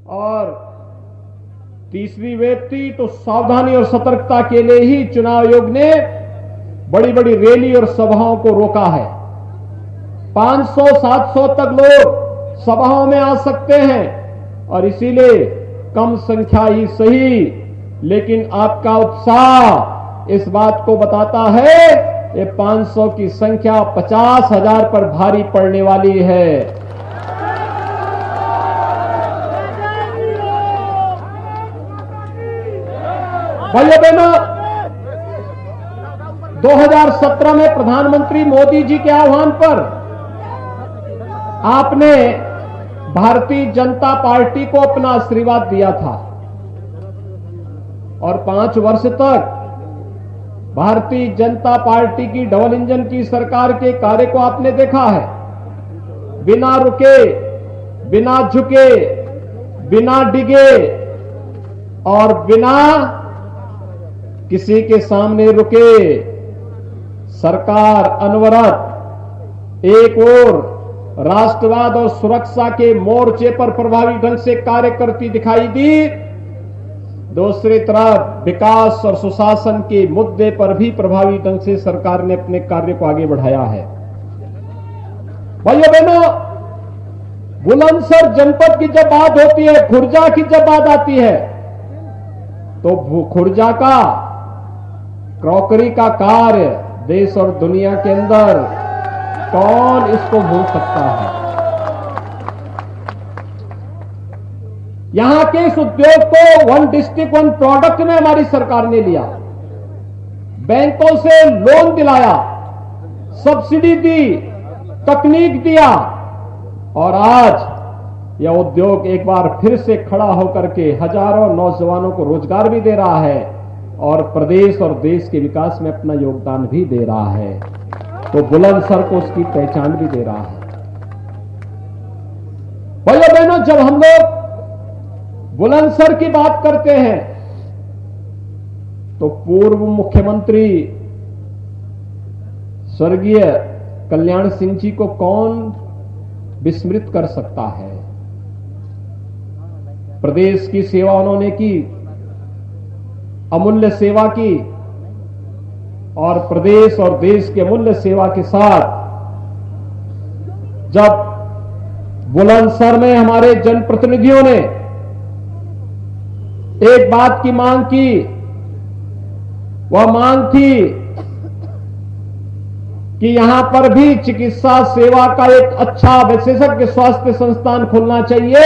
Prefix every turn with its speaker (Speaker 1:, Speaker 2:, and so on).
Speaker 1: और तीसरी वेब थी तो सावधानी और सतर्कता के लिए ही चुनाव आयोग ने बड़ी बड़ी रैली और सभाओं को रोका है। 500-700 तक लोग सभाओं में आ सकते हैं और इसीलिए कम संख्या ही सही, लेकिन आपका उत्साह इस बात को बताता है ये 500 की संख्या 50,000 पर भारी पड़ने वाली है। भाइयों बहनों, 2017 में प्रधानमंत्री मोदी जी के आह्वान पर आपने भारतीय जनता पार्टी को अपना आशीर्वाद दिया था और 5 वर्ष तक भारतीय जनता पार्टी की डबल इंजन की सरकार के कार्य को आपने देखा है। बिना रुके, बिना झुके, बिना डिगे और बिना किसी के सामने रुके सरकार अनवरत एक ओर राष्ट्रवाद और सुरक्षा के मोर्चे पर प्रभावी ढंग से कार्य करती दिखाई दी, दूसरी तरफ विकास और सुशासन के मुद्दे पर भी प्रभावी ढंग से सरकार ने अपने कार्य को आगे बढ़ाया है। भाइयों बहनों, बुलंदशहर जनपद की जब बात होती है, खुर्जा की जब बात आती है, तो खुर्जा का क्रॉकरी का कार्य देश और दुनिया के अंदर कौन इसको भूल सकता है। यहां के इस उद्योग को वन डिस्ट्रिक्ट वन प्रोडक्ट में हमारी सरकार ने लिया, बैंकों से लोन दिलाया, सब्सिडी दी, तकनीक दिया और आज यह उद्योग एक बार फिर से खड़ा होकर के हजारों नौजवानों को रोजगार भी दे रहा है और प्रदेश और देश के विकास में अपना योगदान भी दे रहा है, तो बुलंदशहर को उसकी पहचान भी दे रहा है। भाइयों बहनों, जब हम लोग बुलंदशहर की बात करते हैं तो पूर्व मुख्यमंत्री स्वर्गीय कल्याण सिंह जी को कौन विस्मृत कर सकता है। प्रदेश की सेवा उन्होंने की, अमूल्य सेवा की और प्रदेश और देश के अमूल्य सेवा के साथ जब बुलंदशहर में हमारे जनप्रतिनिधियों ने एक बात की मांग की, वह मांग थी कि यहां पर भी चिकित्सा सेवा का एक अच्छा विशेषज्ञ स्वास्थ्य संस्थान खुलना चाहिए,